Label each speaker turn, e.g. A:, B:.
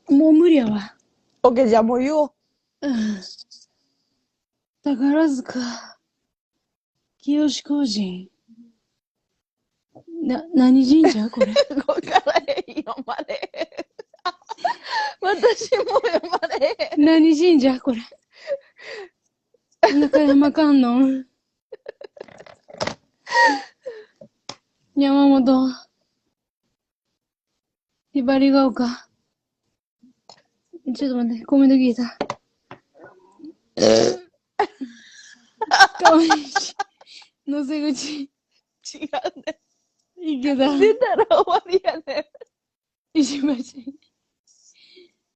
A: もう無理やわ。
B: オッケー、じゃあもう言おう。
A: うん。宝塚、清志工人。何神社これ。
B: わからへん、読まれへん。私も読まれへん。
A: 何神社これ。中山観音。山本。ひばりが丘。ちょっと待って、コメント聞いた。川西。野瀬口。
B: 違うね。
A: 池田。
B: 出たら終わりやねん。
A: 石橋。